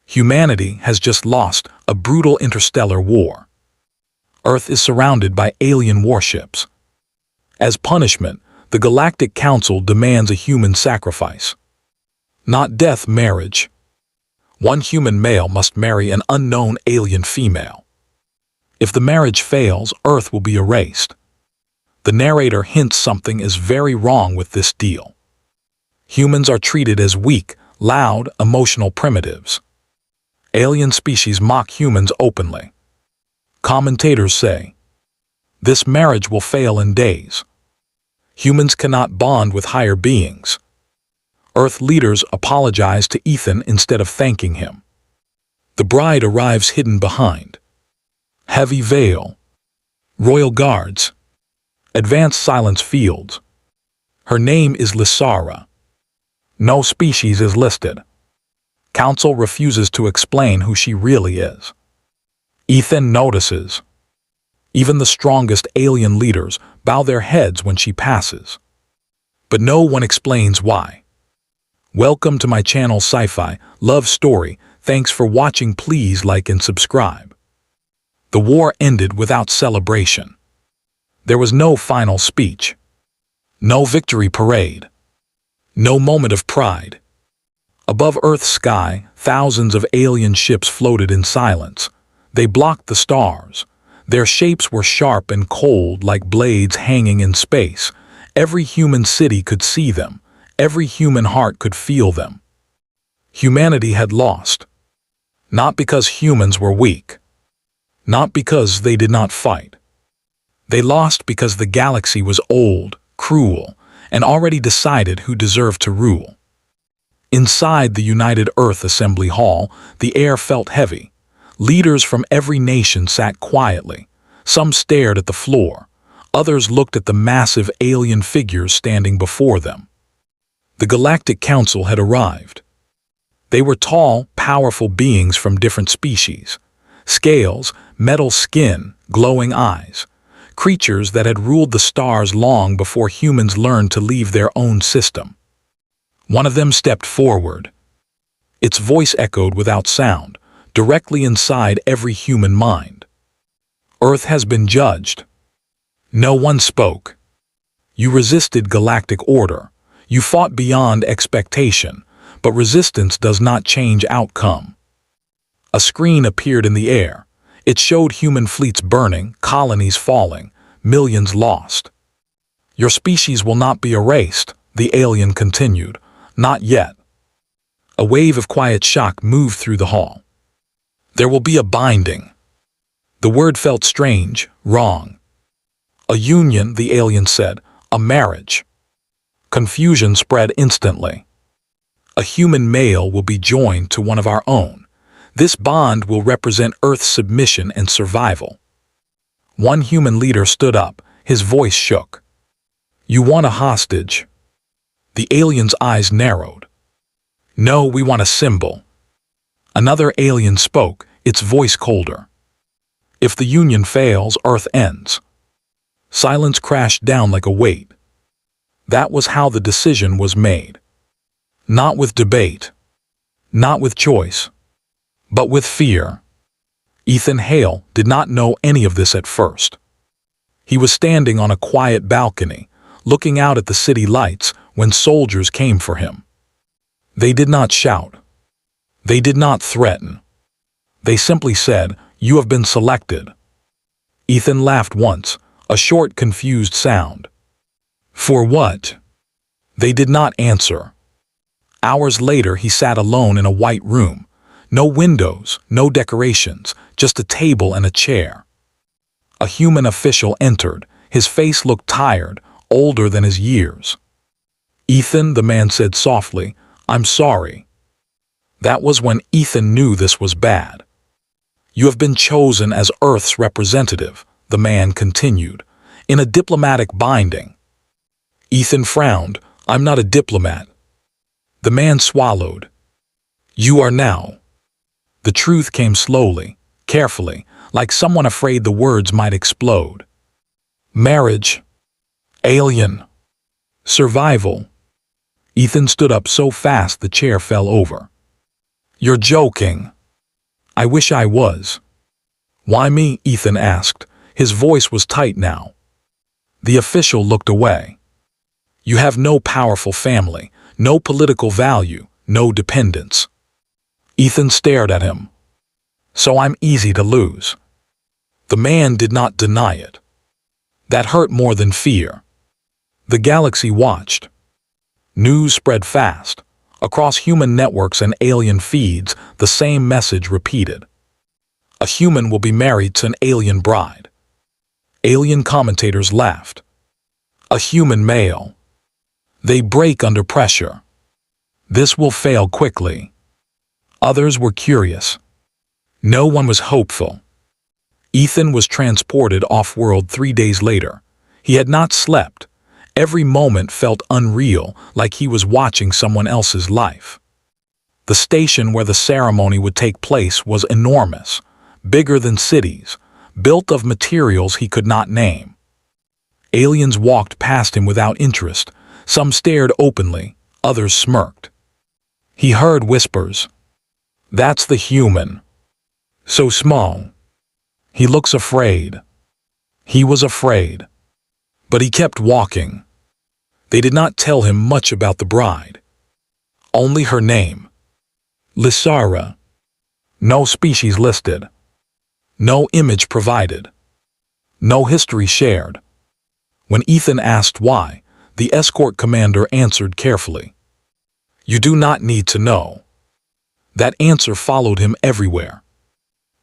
Humanity has just lost a brutal interstellar war. Earth is surrounded by alien warships. As punishment, the Galactic Council demands a human sacrifice. Not death marriage. One human male must marry an unknown alien female. If the marriage fails, Earth will be erased. The narrator hints something is very wrong with this deal. Humans are treated as weak, loud, emotional primitives. Alien species mock humans openly. Commentators say, this marriage will fail in days. Humans cannot bond with higher beings. Earth leaders apologize to Ethan instead of thanking him. The bride arrives hidden behind. Heavy veil. Royal guards. Advanced silence fields. Her name is Lysara. No species is listed. Council refuses to explain who she really is. Ethan notices. Even the strongest alien leaders bow their heads when she passes. But no one explains why. Welcome to my channel Sci-Fi Love Story. Thanks for watching. Please like and subscribe. The war ended without celebration. There was no final speech. No victory parade. No moment of pride. Above Earth's sky, thousands of alien ships floated in silence. They blocked the stars. Their shapes were sharp and cold like blades hanging in space. Every human city could see them. Every human heart could feel them. Humanity had lost. Not because humans were weak. Not because they did not fight. They lost because the galaxy was old, cruel, and already decided who deserved to rule. Inside the United Earth Assembly Hall, the air felt heavy. Leaders from every nation sat quietly. Some stared at the floor. Others looked at the massive alien figures standing before them. The Galactic Council had arrived. They were tall, powerful beings from different species. Scales, metal skin, glowing eyes. Creatures that had ruled the stars long before humans learned to leave their own system. One of them stepped forward. Its voice echoed without sound, directly inside every human mind. Earth has been judged. No one spoke. You resisted galactic order. You fought beyond expectation, but resistance does not change outcome. A screen appeared in the air. It showed human fleets burning, colonies falling, millions lost. Your species will not be erased, the alien continued. Not yet. A wave of quiet shock moved through the hall. There will be a binding. The word felt strange, wrong. A union, the alien said, a marriage. Confusion spread instantly. A human male will be joined to one of our own. This bond will represent Earth's submission and survival. One human leader stood up, his voice shook. You want a hostage? The alien's eyes narrowed. No, we want a symbol. Another alien spoke, its voice colder. If the union fails, Earth ends. Silence crashed down like a weight. That was how the decision was made. Not with debate. Not with choice. But with fear. Ethan Hale did not know any of this at first. He was standing on a quiet balcony, looking out at the city lights when soldiers came for him. They did not shout. They did not threaten. They simply said, "You have been selected." Ethan laughed once, a short, confused sound. For what? They did not answer. Hours later, he sat alone in a white room. No windows, no decorations, just a table and a chair. A human official entered. His face looked tired, older than his years. Ethan, the man said softly, "I'm sorry." That was when Ethan knew this was bad. You have been chosen as Earth's representative, the man continued, in a diplomatic binding. Ethan frowned. I'm not a diplomat. The man swallowed. You are now. The truth came slowly, carefully, like someone afraid the words might explode. Marriage. Alien. Survival. Ethan stood up so fast the chair fell over. You're joking. I wish I was. Why me? Ethan asked. His voice was tight now. The official looked away. You have no powerful family, no political value, no dependents. Ethan stared at him. So I'm easy to lose. The man did not deny it. That hurt more than fear. The galaxy watched. News spread fast. Across human networks and alien feeds, the same message repeated. A human will be married to an alien bride. Alien commentators laughed. A human male. They break under pressure. This will fail quickly. Others were curious. No one was hopeful. Ethan was transported off-world 3 days later. He had not slept. Every moment felt unreal, like he was watching someone else's life. The station where the ceremony would take place was enormous, bigger than cities, built of materials he could not name. Aliens walked past him without interest. Some stared openly, others smirked. He heard whispers. That's the human. So small. He looks afraid. He was afraid. But he kept walking. They did not tell him much about the bride. Only her name. Lysara. No species listed. No image provided. No history shared. When Ethan asked why, the escort commander answered carefully. You do not need to know. That answer followed him everywhere.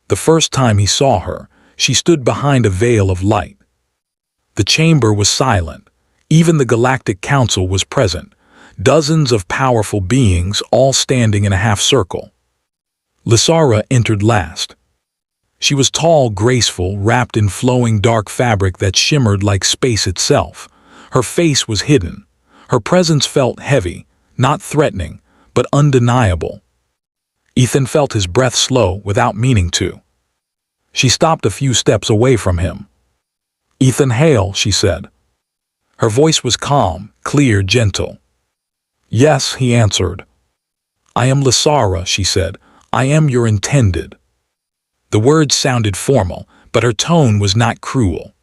The first time he saw her, she stood behind a veil of light. The chamber was silent. Even the Galactic Council was present, dozens of powerful beings all standing in a half-circle. Lysara entered last. She was tall, graceful, wrapped in flowing dark fabric that shimmered like space itself. Her face was hidden. Her presence felt heavy, not threatening, but undeniable. Ethan felt his breath slow without meaning to. She stopped a few steps away from him. Ethan Hale, she said. Her voice was calm, clear, gentle. Yes, he answered. I am Lysara, she said. I am your intended. The words sounded formal, but her tone was not cruel.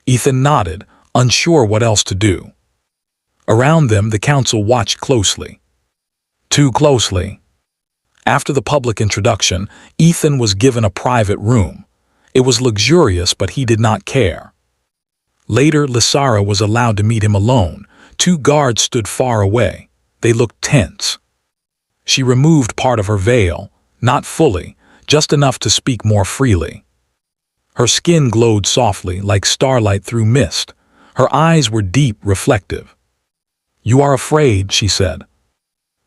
Ethan nodded, unsure what else to do. Around them, the council watched closely. Too closely. After the public introduction, Ethan was given a private room. It was luxurious, but he did not care. Later, Lysara was allowed to meet him alone. 2 guards stood far away. They looked tense. She removed part of her veil, not fully, just enough to speak more freely. Her skin glowed softly, like starlight through mist. Her eyes were deep, reflective. You are afraid, she said.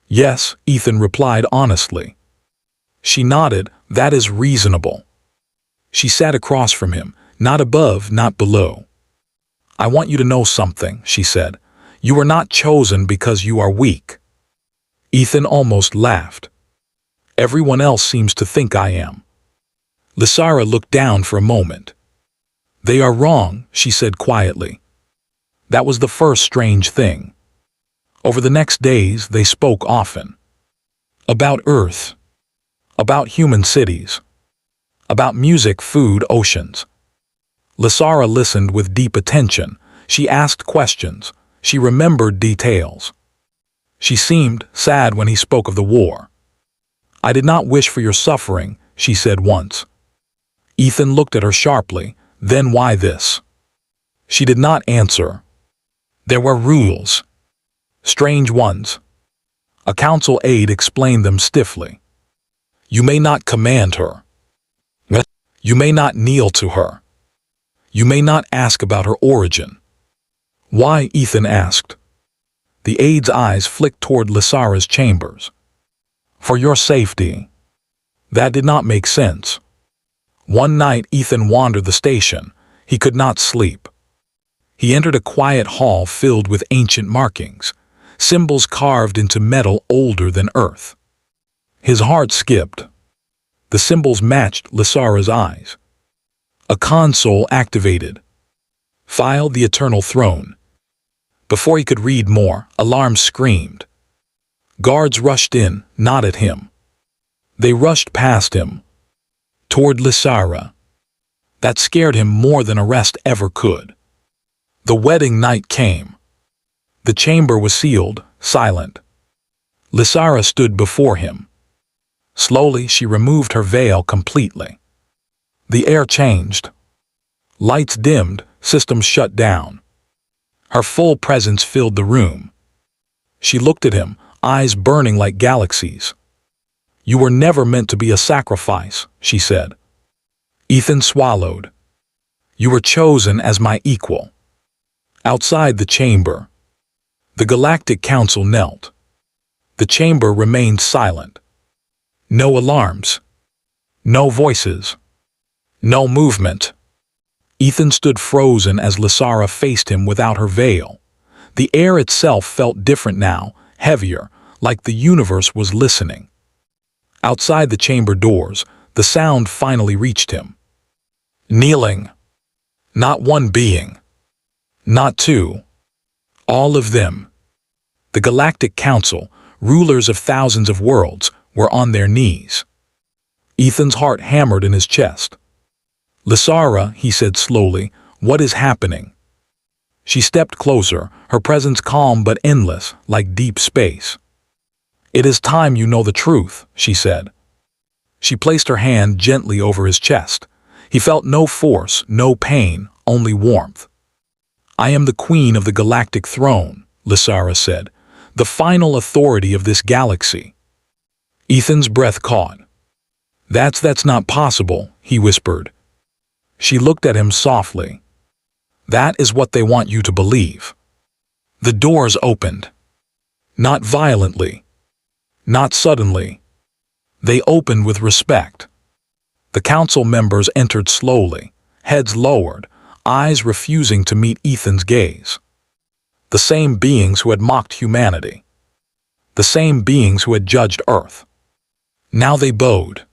Yes, Ethan replied honestly. She nodded. That is reasonable. She sat across from him, not above, not below. I want you to know something, she said. You were not chosen because you are weak. Ethan almost laughed. Everyone else seems to think I am. Lysara looked down for a moment. They are wrong, she said quietly. That was the first strange thing. Over the next days, they spoke often. About Earth. About human cities. About music, food, oceans. Lysara listened with deep attention. She asked questions. She remembered details. She seemed sad when he spoke of the war. I did not wish for your suffering, she said once. Ethan looked at her sharply. Then why this? She did not answer. There were rules. Strange ones. A council aide explained them stiffly. You may not command her. You may not kneel to her. You may not ask about her origin. Why? Ethan asked. The aide's eyes flicked toward Lysara's chambers. For your safety. That did not make sense. One night Ethan wandered the station. He could not sleep. He entered a quiet hall filled with ancient markings, symbols carved into metal older than Earth. His heart skipped. The symbols matched Lysara's eyes. A console activated. File the Eternal Throne. Before he could read more, alarms screamed. Guards rushed in, not at him. They rushed past him, toward Lysara. That scared him more than arrest ever could. The wedding night came. The chamber was sealed, silent. Lysara stood before him. Slowly she removed her veil completely. The air changed. Lights dimmed, systems shut down. Her full presence filled the room. She looked at him, eyes burning like galaxies. "You were never meant to be a sacrifice," she said. Ethan swallowed. "You were chosen as my equal." Outside the chamber, the Galactic Council knelt. The chamber remained silent. No alarms. No voices. No movement. Ethan stood frozen as Lysara faced him without her veil. The air itself felt different now, heavier, like the universe was listening. Outside the chamber doors, the sound finally reached him. Kneeling. Not one being. Not two. All of them. The Galactic Council, rulers of thousands of worlds, were on their knees. Ethan's heart hammered in his chest. "Lysara," he said slowly, "what is happening?" She stepped closer, her presence calm but endless, like deep space. "It is time you know the truth," she said. She placed her hand gently over his chest. He felt no force, no pain, only warmth. "I am the queen of the galactic throne," Lysara said, "the final authority of this galaxy." Ethan's breath caught. That's not possible," he whispered. She looked at him softly. "That is what they want you to believe." The doors opened. Not violently. Not suddenly. They opened with respect. The council members entered slowly, heads lowered, eyes refusing to meet Ethan's gaze. The same beings who had mocked humanity. The same beings who had judged Earth. Now they bowed.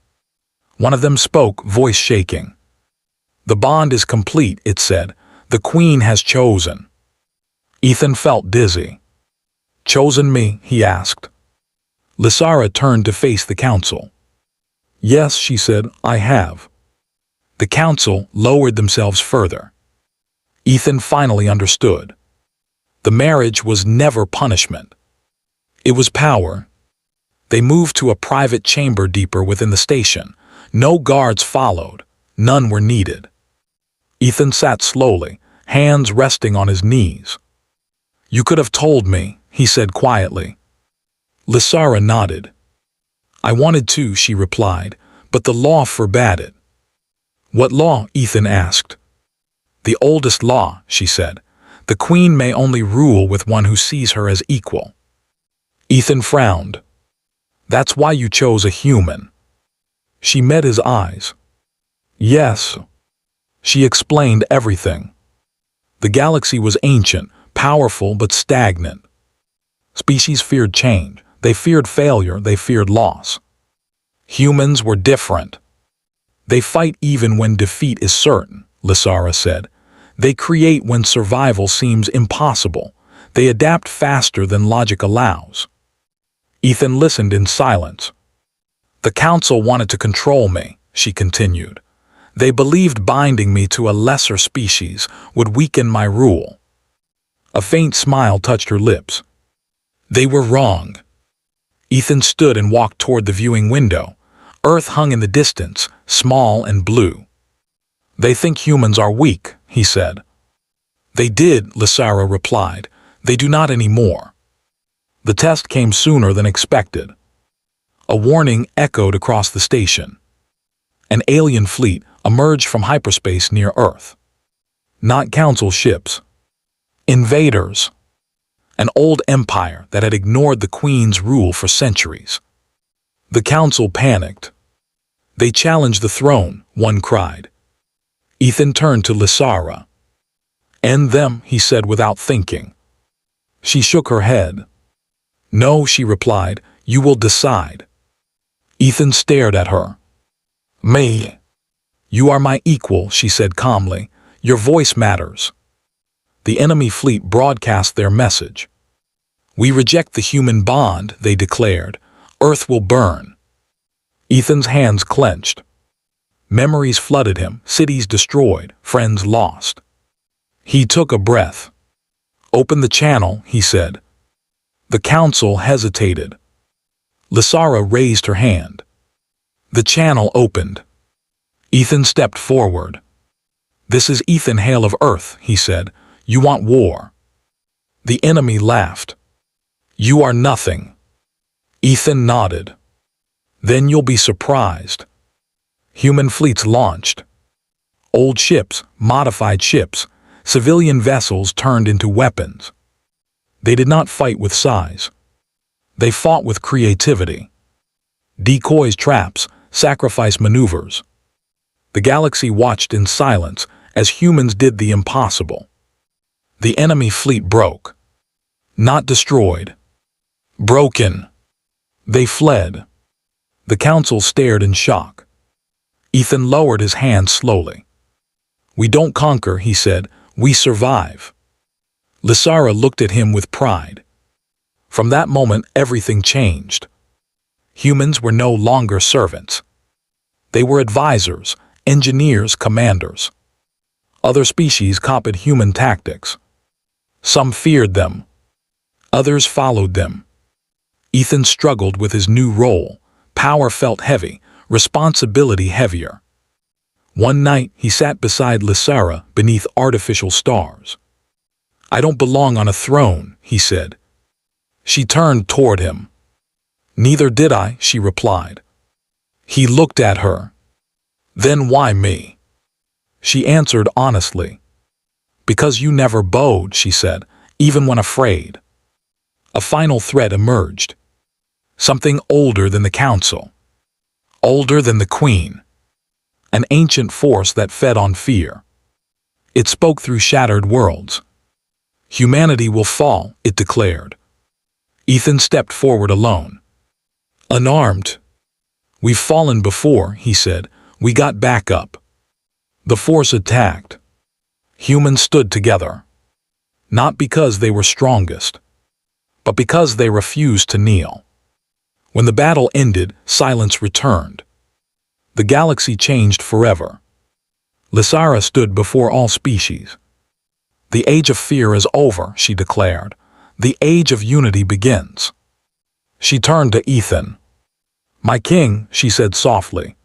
One of them spoke, voice shaking. "The bond is complete," it said. "The Queen has chosen." Ethan felt dizzy. "Chosen me?" he asked. Lysara turned to face the council. "Yes," she said, "I have." The council lowered themselves further. Ethan finally understood. The marriage was never punishment. It was power. They moved to a private chamber deeper within the station. No guards followed. None were needed. Ethan sat slowly, hands resting on his knees. "You could have told me," he said quietly. Lysara nodded. "I wanted to," she replied, "but the law forbade it." "What law?" Ethan asked. "The oldest law," she said. "The Queen may only rule with one who sees her as equal." Ethan frowned. "That's why you chose a human." She met his eyes. "Yes." She explained everything. The galaxy was ancient, powerful but stagnant. Species feared change. They feared failure. They feared loss. Humans were different. "They fight even when defeat is certain," Lysara said. "They create when survival seems impossible. They adapt faster than logic allows." Ethan listened in silence. "The council wanted to control me," she continued. "They believed binding me to a lesser species would weaken my rule." A faint smile touched her lips. "They were wrong." Ethan stood and walked toward the viewing window. Earth hung in the distance, small and blue. "They think humans are weak," he said. "They did," Lysara replied. "They do not anymore." The test came sooner than expected. A warning echoed across the station. An alien fleet emerged from hyperspace near Earth. Not council ships. Invaders. An old empire that had ignored the Queen's rule for centuries. The council panicked. "They challenged the throne," one cried. Ethan turned to Lysara. "End them," he said without thinking. She shook her head. "No," she replied, "you will decide." Ethan stared at her. "Me?" "You are my equal," she said calmly. "Your voice matters." The enemy fleet broadcast their message. "We reject the human bond," they declared. "Earth will burn." Ethan's hands clenched. Memories flooded him, cities destroyed, friends lost. He took a breath. "Open the channel," he said. The council hesitated. Lysara raised her hand. The channel opened. Ethan stepped forward. "This is Ethan Hale of Earth," he said. "You want war." The enemy laughed. "You are nothing." Ethan nodded. "Then you'll be surprised." Human fleets launched. Old ships, modified ships, civilian vessels turned into weapons. They did not fight with size. They fought with creativity. Decoys, traps, sacrifice maneuvers. The galaxy watched in silence as humans did the impossible. The enemy fleet broke. Not destroyed. Broken. They fled. The council stared in shock. Ethan lowered his hand slowly. "We don't conquer," he said. "We survive." Lysara looked at him with pride. From that moment, everything changed. Humans were no longer servants. They were advisors, engineers, commanders. Other species copied human tactics. Some feared them. Others followed them. Ethan struggled with his new role. Power felt heavy, responsibility heavier. One night, he sat beside Lysara beneath artificial stars. "I don't belong on a throne," he said. She turned toward him. "Neither did I," she replied. He looked at her. "Then why me?" She answered honestly. "Because you never bowed," she said, "even when afraid." A final threat emerged. Something older than the council. Older than the queen. An ancient force that fed on fear. It spoke through shattered worlds. "Humanity will fall," it declared. Ethan stepped forward alone. Unarmed. "We've fallen before," he said. "We got back up." The force attacked. Humans stood together. Not because they were strongest, but because they refused to kneel. When the battle ended, silence returned. The galaxy changed forever. Lysara stood before all species. "The age of fear is over," she declared. "The age of unity begins." She turned to Ethan. "My king," she said softly.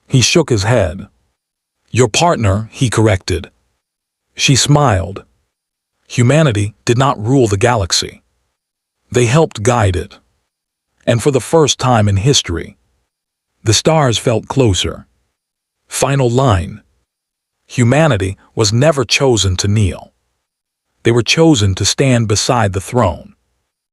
He shook his head. "Your partner," he corrected. She smiled. Humanity did not rule the galaxy. They helped guide it. And for the first time in history, the stars felt closer. Final line. Humanity was never chosen to kneel. They were chosen to stand beside the throne.